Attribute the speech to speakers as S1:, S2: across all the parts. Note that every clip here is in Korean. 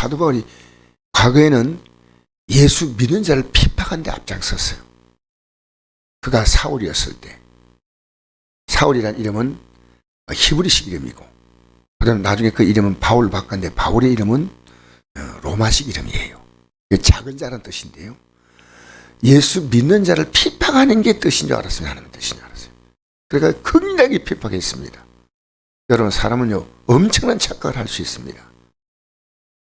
S1: 사도 바울이 과거에는 예수 믿는 자를 핍박한 데 앞장섰어요. 그가 사울이었을 때. 사울이란 이름은 히브리식 이름이고, 그다음 나중에 그 이름은 바울로 바꿨는데 바울의 이름은 로마식 이름이에요. 작은 자라는 뜻인데요. 예수 믿는 자를 핍박하는 게 뜻인 줄 알았어요. 하나님의 뜻인 줄 알았어요. 그러니까 극렬하게 핍박했습니다. 여러분, 사람은요 엄청난 착각을 할 수 있습니다.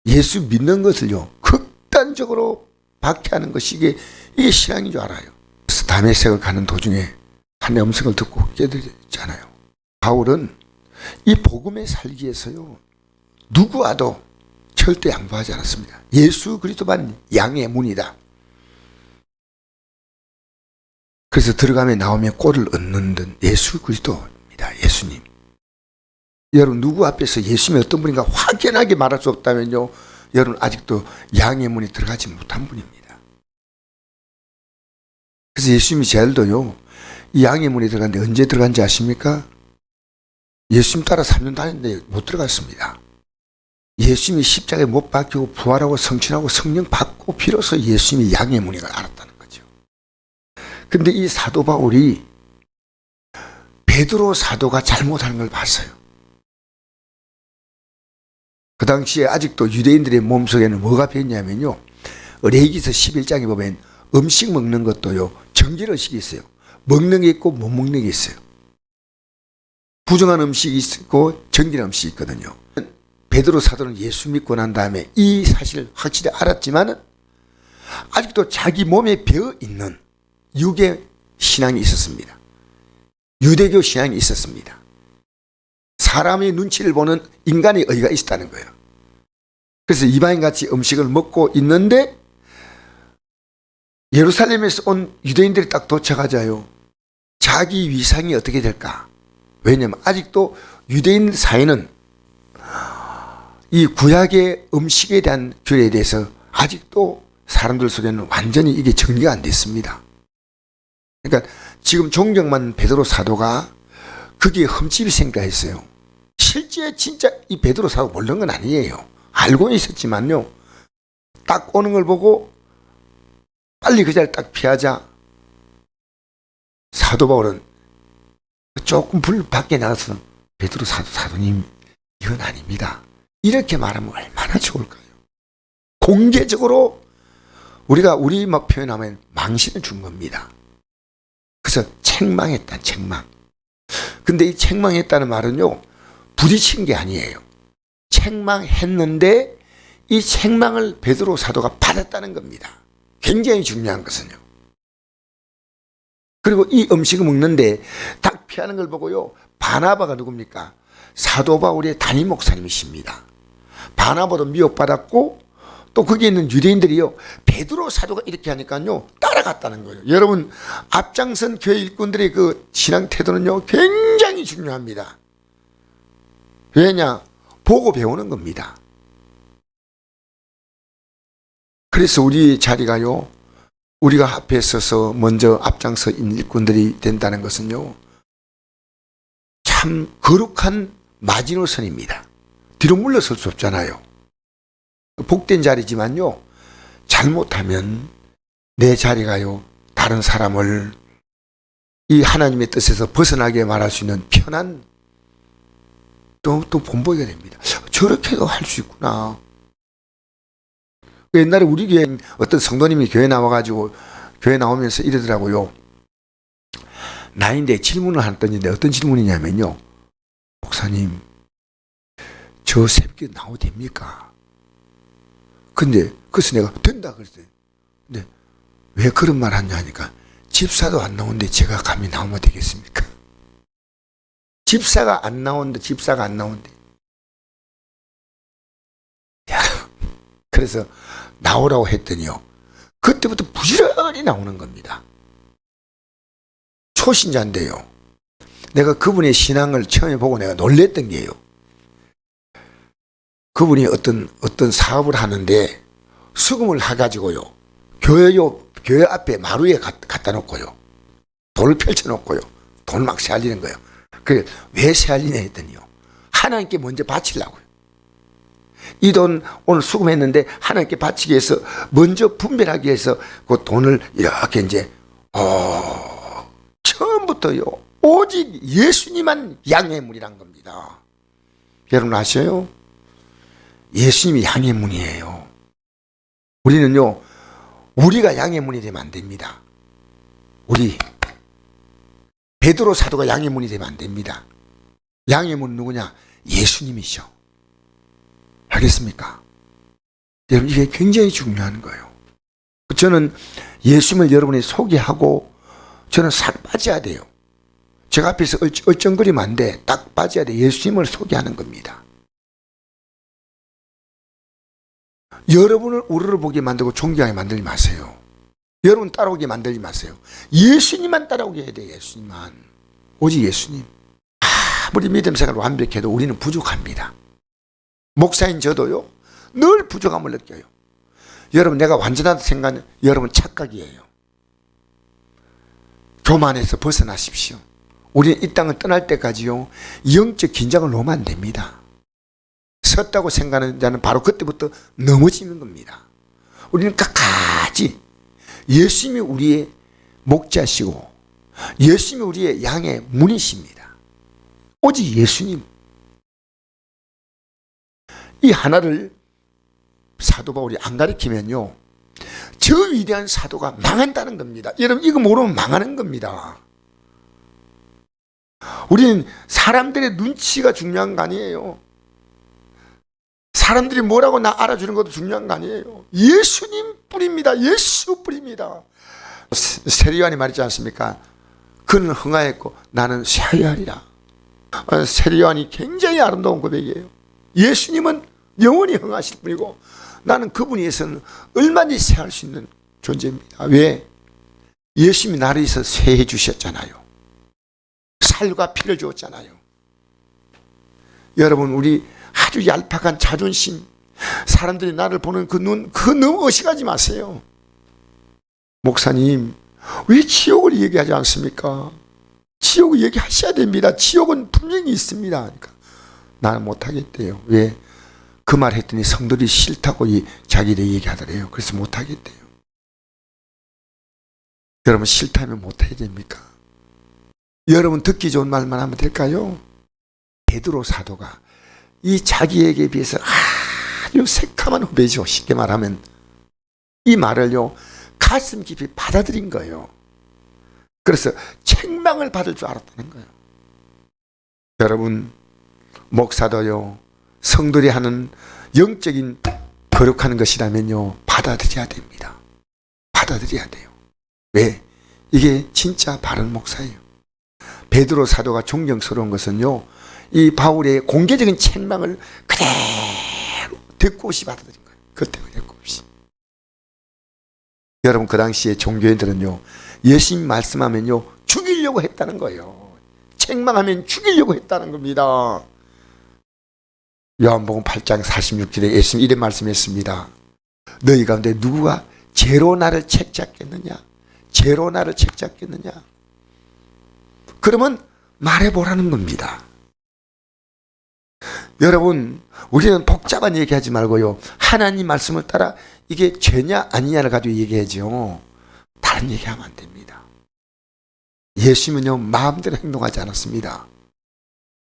S1: 예수 믿는 것을요 극단적으로 박해하는 것이 이게 신앙인 줄 알아요. 그래서 다메섹을 가는 도중에 하나님의 음성을 듣고 깨달았잖아요. 바울은 이 복음에 살기 위해서요 누구와도 절대 양보하지 않았습니다. 예수 그리스도만 양의 문이다. 그래서 들어가면 나오면 꼴을 얻는 듯 예수 그리스도입니다. 예수님. 여러분, 누구 앞에서 예수님이 어떤 분인가 확연하게 말할 수 없다면요, 여러분 아직도 양의 문에 들어가지 못한 분입니다. 그래서 예수님이 제일도요 이 양의 문에 들어갔는데 언제 들어간지 아십니까? 예수님 따라 3년 다녔는데 못 들어갔습니다. 예수님이 십자가에 못 박히고 부활하고 성취하고 성령 받고 비로소 예수님이 양의 문을 알았다는 거죠. 근데 이 사도 바울이 베드로 사도가 잘못하는 걸 봤어요. 그 당시에 아직도 유대인들의 몸속에는 뭐가 배었냐면요, 레위기서 11장에 보면 음식 먹는 것도요 정결의식이 있어요. 먹는 게 있고 못 먹는 게 있어요. 부정한 음식이 있고 정결한 음식이 있거든요. 베드로 사도는 예수 믿고 난 다음에 이 사실을 확실히 알았지만 아직도 자기 몸에 배어있는 유대 신앙이 있었습니다. 유대교 신앙이 있었습니다. 사람의 눈치를 보는 인간의 의가 있었다는 거예요. 그래서 이방인같이 음식을 먹고 있는데 예루살렘에서 온 유대인들이 딱 도착하자요, 자기 위상이 어떻게 될까? 왜냐하면 아직도 유대인 사회는 이 구약의 음식에 대한 규례에 대해서 아직도 사람들 속에는 완전히 이게 정리가 안 됐습니다. 그러니까 지금 존경만 베드로 사도가 그게 흠집이 생겨했어요. 실제 진짜 이 베드로 사도 모르는 건 아니에요. 알고는 있었지만요, 딱 오는 걸 보고 빨리 그 자리를 딱 피하자 사도 바울은 조금 불 밖에 나가서 베드로 사도님 이건 아닙니다, 이렇게 말하면 얼마나 좋을까요? 공개적으로 우리 막 표현하면 망신을 준 겁니다. 그래서 책망했다, 책망. 근데 이 책망했다는 말은요 부딪힌 게 아니에요. 책망했는데 이 책망을 베드로 사도가 받았다는 겁니다. 굉장히 중요한 것은요. 그리고 이 음식을 먹는데 딱 피하는 걸 보고요, 바나바가 누굽니까? 사도 바울의 담임 목사님이십니다. 바나바도 미혹받았고 또 거기에 있는 유대인들이요 베드로 사도가 이렇게 하니까요 따라갔다는 거예요. 여러분, 앞장선 교회 일꾼들의 그 신앙 태도는요 굉장히 중요합니다. 왜냐? 보고 배우는 겁니다. 그래서 우리 자리가요, 우리가 앞에 서서 먼저 앞장서 일꾼들이 된다는 것은요 참 거룩한 마지노선입니다. 뒤로 물러설 수 없잖아요. 복된 자리지만요, 잘못하면 내 자리가요 다른 사람을 이 하나님의 뜻에서 벗어나게 말할 수 있는 편한 또 본보기가 됩니다. 저렇게도 할 수 있구나. 옛날에 우리 교회 어떤 성도님이 교회 나오면서 이러더라고요. 나인데 질문을 하나 던진데 어떤 질문이냐면요, 목사님 저 새벽에 나오도 됩니까? 근데 그래서 내가 된다 그랬어요. 근데 왜 그런 말 하냐 하니까 집사도 안 나오는데 제가 감히 나오면 되겠습니까? 집사가 안 나오는데 그래서 나오라고 했더니요 그때부터 부지런히 나오는 겁니다. 초신자인데요, 내가 그분의 신앙을 처음에 보고 내가 놀랬던 게요, 그분이 어떤 사업을 하는데 수금을 해가지고요 교회 앞에 마루에 갖다 놓고요 돌을 펼쳐 놓고요 돈을 막 세알리는 거예요. 그래 왜 세알리냐 했더니요 하나님께 먼저 바치려고요. 이 돈 오늘 수금했는데 하나님께 바치기 위해서 먼저 분별하기 위해서 그 돈을 이렇게 이제 처음부터요 오직 예수님만 양해물이란 겁니다. 여러분 아셔요? 예수님이 양해문이에요. 우리는요 우리가 양해문이 되면 안 됩니다. 우리 베드로 사도가 양해문이 되면 안 됩니다. 양해문 누구냐? 예수님이죠. 알겠습니까? 여러분 이게 굉장히 중요한 거예요. 저는 예수님을 여러분이 소개하고 저는 싹 빠져야 돼요. 제가 앞에서 얼쩡거리면 안 돼. 딱 빠져야 돼. 예수님을 소개하는 겁니다. 여러분을 우르르 보게 만들고 존경하게 만들지 마세요. 여러분 따라오게 만들지 마세요. 예수님만 따라오게 해야 돼요. 예수님만. 오직 예수님. 아무리 믿음 생활 완벽해도 우리는 부족합니다. 목사인 저도요 늘 부족함을 느껴요. 여러분 내가 완전하다 생각하는 여러분 착각이에요. 교만에서 벗어나십시오. 우리는 이 땅을 떠날 때까지요 영적 긴장을 놓으면 안 됩니다. 섰다고 생각하는 자는 바로 그때부터 넘어지는 겁니다. 우리는 끝까지 예수님이 우리의 목자시고 예수님이 우리의 양의 문이십니다. 오직 예수님. 이 하나를 사도 바울이 안 가르치면요 저 위대한 사도가 망한다는 겁니다. 여러분 이거 모르면 망하는 겁니다. 우리는 사람들의 눈치가 중요한 거 아니에요. 사람들이 뭐라고 나 알아주는 것도 중요한 거 아니에요. 예수님 뿌립니다. 예수 뿌립니다. 세리요한이 말했지 않습니까? 그는 흥하였고 나는 쇠하리라. 세리요한이 굉장히 아름다운 고백이에요. 예수님은 영원히 흥하실 분이고 나는 그분에 의해서는 얼마든지 쇠할 수 있는 존재입니다. 왜? 예수님이 나를 위해서 쇠해 주셨잖아요. 살과 피를 주었잖아요. 여러분 우리 아주 얄팍한 자존심, 사람들이 나를 보는 그 눈, 그거 너무 의식하지 마세요. 목사님 왜 지옥을 얘기하지 않습니까? 지옥을 얘기하셔야 됩니다. 지옥은 분명히 있습니다. 그러니까 나는 못하겠대요. 왜? 그 말 했더니 성들이 싫다고 자기들 얘기하더래요. 그래서 못하겠대요. 여러분 싫다면 못해야 됩니까? 여러분 듣기 좋은 말만 하면 될까요? 베드로 사도가 이 자기에게 비해서 아주 새카만 후배죠. 쉽게 말하면 이 말을요 가슴 깊이 받아들인 거예요. 그래서 책망을 받을 줄 알았다는 거예요. 여러분 목사도요 성들이 하는 영적인 거룩한 것이라면요 받아들여야 됩니다. 받아들여야 돼요. 왜? 이게 진짜 바른 목사예요. 베드로 사도가 존경스러운 것은요 이 바울의 공개적인 책망을 그대로 듣고 없이 받아들인 거예요. 그때 듣고 없이. 여러분 그 당시에 종교인들은요 예수님 말씀하면요 죽이려고 했다는 거예요. 책망하면 죽이려고 했다는 겁니다. 요한복음 8장 46절에 예수님 이런 말씀했습니다. 너희 가운데 누구가 죄로 나를 책잡겠느냐? 죄로 나를 책잡겠느냐? 그러면 말해보라는 겁니다. 여러분 우리는 복잡한 얘기하지 말고요 하나님 말씀을 따라 이게 죄냐 아니냐를 가지고 얘기하죠. 다른 얘기하면 안 됩니다. 예수님은요 마음대로 행동하지 않았습니다.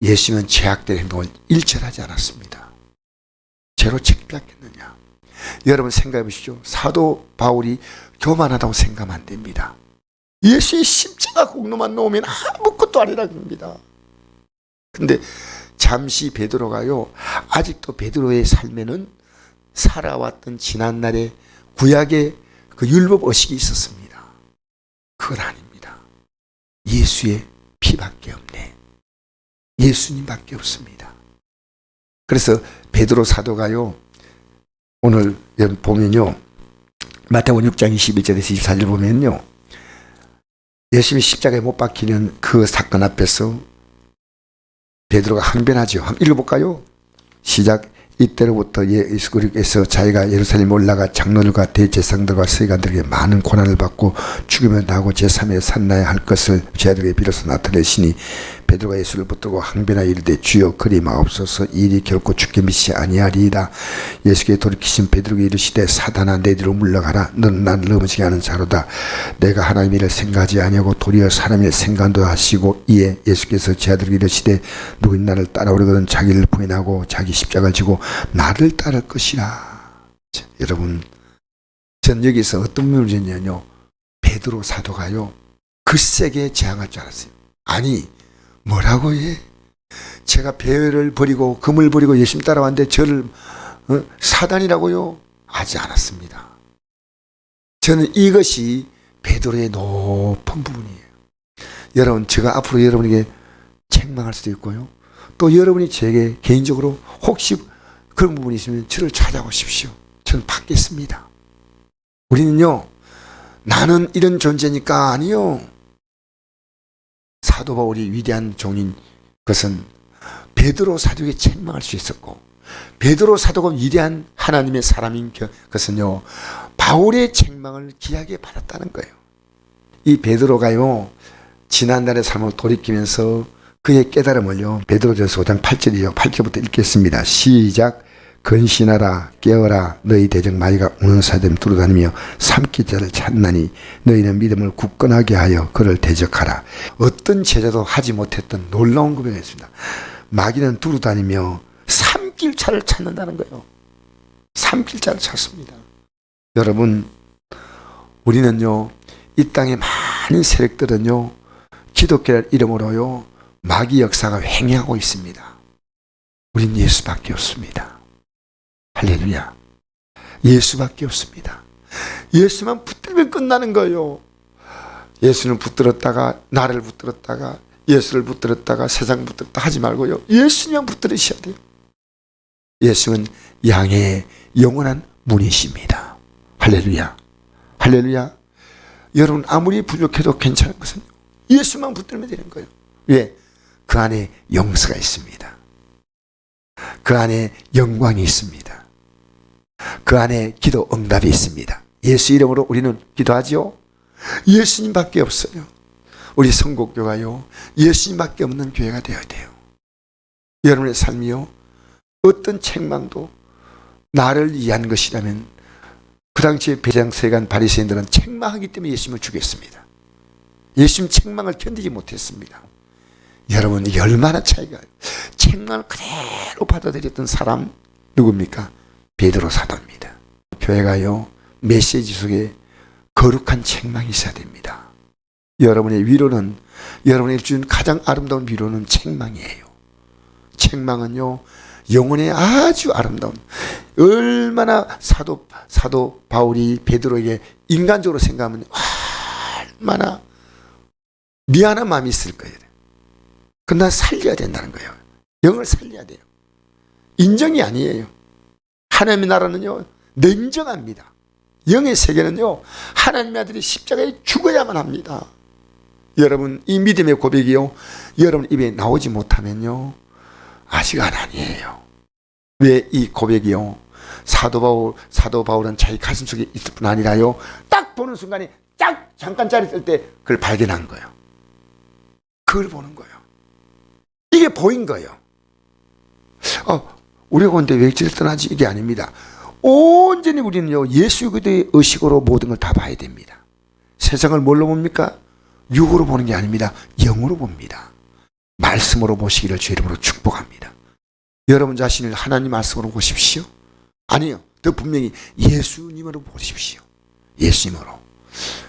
S1: 예수님은 죄악된 행동을 일절하지 않았습니다. 죄로 책잡겠느냐? 여러분 생각해 보십시오. 사도 바울이 교만하다고 생각하면 안 됩니다. 예수의 십자가 공로만 놓으면 아무것도 아니라는 겁니다. 근데 잠시 베드로가요 아직도 베드로의 삶에는 살아왔던 지난날의 구약의 그 율법 의식이 있었습니다. 그건 아닙니다. 예수의 피밖에 없네. 예수님밖에 없습니다. 그래서 베드로 사도가요 오늘 보면요 마태복음 6장 21절에서 24절 보면요 예수님이 십자가에 못 박히는 그 사건 앞에서 베드로가 항변하죠. 한번 읽어볼까요? 시작. 이때로부터 예수 그리스도께서 자기가 예루살렘에 올라가 장로들과 대제사장들과 서기관들에게 많은 고난을 받고 죽음을 당하고 제3일 살아나야 할 것을 제자들에게 비로소 나타내시니 베드로가 예수를 붙들고 항변하여 이르되 주여 그리 마옵소서 이 일이 결코 주께 미치지 아니하리이다. 예수께 돌이키신 베드로가 이르시되 사단아 내 뒤로 물러가라. 너는 나를 넘어지게 하는 자로다. 내가 하나님의 일을 생각하지 아니하고 도리어 사람의 일을 생각도 하시고 이에 예수께서 제자들에게 이르시되 누구인 나를 따라오려거든 자기를 부인하고 자기 십자가를 지고 나를 따를 것이라. 자, 여러분 전 여기서 어떤 문을 졌냐면요, 베드로 사도가요 글쎄게 재앙할 줄 알았어요. 아니 뭐라고 해? 제가 배를 버리고 금을 버리고 예수님 따라왔는데 저를 사단이라고요? 하지 않았습니다. 저는 이것이 베드로의 높은 부분이에요. 여러분 제가 앞으로 여러분에게 책망할 수도 있고요, 또 여러분이 제게 개인적으로 혹시 그런 부분이 있으면 저를 찾아오십시오. 저는 받겠습니다. 우리는요 나는 이런 존재니까 아니요. 사도 바울이 위대한 종인 것은 베드로 사도에게 책망할 수 있었고, 베드로 사도가 위대한 하나님의 사람인 것은요 바울의 책망을 귀하게 받았다는 거예요. 이 베드로가요 지난날의 삶을 돌이키면서 그의 깨달음을요 베드로전서 5장 8절이요 8절부터 읽겠습니다. 시작. 근신하라 깨어라 너희 대적 마귀가 우는 사슴 두루다니며 삼킬 자를 찾나니 너희는 믿음을 굳건하게 하여 그를 대적하라. 어떤 제자도 하지 못했던 놀라운 고백이었습니다. 마귀는 두루다니며 삼킬 자를 찾는다는 거예요. 삼킬 자를 찾습니다. 여러분 우리는요 이 땅의 많은 세력들은요 기독교의 이름으로요 마귀 역사가 횡행하고 있습니다. 우린 예수밖에 없습니다. 할렐루야. 예수밖에 없습니다. 예수만 붙들면 끝나는 거예요. 예수는 붙들었다가 나를 붙들었다가 예수를 붙들었다가 세상 붙들었다 하지 말고요 예수님만 붙들으셔야 돼요. 예수는 양의 영원한 문이십니다. 할렐루야. 할렐루야. 여러분 아무리 부족해도 괜찮은 것은 예수만 붙들면 되는 거예요. 왜? 그 안에 용서가 있습니다. 그 안에 영광이 있습니다. 그 안에 기도 응답이 있습니다. 예수 이름으로 우리는 기도하지요. 예수님밖에 없어요. 우리 성곡교가요 예수님밖에 없는 교회가 되어야 돼요. 여러분의 삶이요 어떤 책망도 나를 위한 것이라면 그 당시에 배장세관 바리새인들은 책망하기 때문에 예수님을 죽였습니다. 예수님 책망을 견디지 못했습니다. 여러분 이게 얼마나 차이가, 책망을 그대로 받아들였던 사람 누굽니까? 베드로 사도입니다. 교회가요 메시지 속에 거룩한 책망이 있어야 됩니다. 여러분의 위로는, 여러분의 주는 가장 아름다운 위로는 책망이에요. 책망은요 영혼의 아주 아름다운, 얼마나 사도 바울이 베드로에게 인간적으로 생각하면 얼마나 미안한 마음이 있을 거예요. 그러나 살려야 된다는 거예요. 영을 살려야 돼요. 인정이 아니에요. 하나님의 나라는요 냉정합니다. 영의 세계는요 하나님의 아들이 십자가에 죽어야만 합니다. 여러분 이 믿음의 고백이요 여러분 입에 나오지 못하면요 아직 아니에요. 왜 이 고백이요 사도 바울은 자기 가슴속에 있을 뿐 아니라요 딱 보는 순간에 딱 잠깐 자리 쓸 때 그걸 발견한 거예요. 그걸 보는 거예요. 이게 보인 거예요. 우리가 근데 왜 저를 떠나지? 이게 아닙니다. 온전히 우리는요 예수 그리스도의 의식으로 모든 걸 다 봐야 됩니다. 세상을 뭘로 봅니까? 육으로 보는 게 아닙니다. 영으로 봅니다. 말씀으로 보시기를 주의 이름으로 축복합니다. 여러분 자신을 하나님 말씀으로 보십시오. 아니요 더 분명히 예수님으로 보십시오. 예수님으로.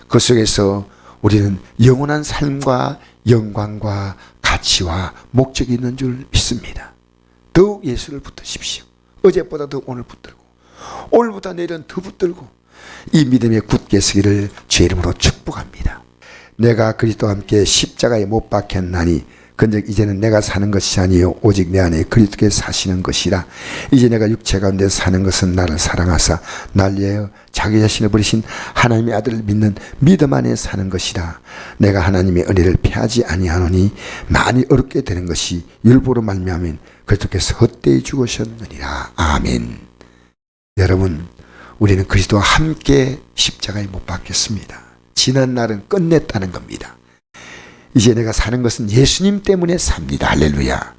S1: 그 속에서 우리는 영원한 삶과 영광과 가치와 목적이 있는 줄 믿습니다. 더욱 예수를 붙드십시오. 어제보다 더 오늘 붙들고 오늘보다 내일은 더 붙들고 이 믿음에 굳게 서기를 주의 이름으로 축복합니다. 내가 그리스도와 함께 십자가에 못 박혔나니 근즉 이제는 내가 사는 것이 아니요 오직 내 안에 그리스도께서 사시는 것이라. 이제 내가 육체 가운데 사는 것은 나를 사랑하사 날 위하여 자기 자신을 버리신 하나님의 아들을 믿는 믿음 안에 사는 것이라. 내가 하나님의 은혜를 피하지 아니하노니 많이 어렵게 되는 것이 율법으로 말미암으면 그리스도께서 헛되이 죽으셨느니라. 아멘. 여러분, 우리는 그리스도와 함께 십자가에 못 박혔습니다. 지난 날은 끝냈다는 겁니다. 이제 내가 사는 것은 예수님 때문에 삽니다. 할렐루야.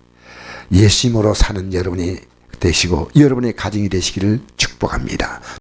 S1: 예수님으로 사는 여러분이 되시고 여러분의 가정이 되시기를 축복합니다.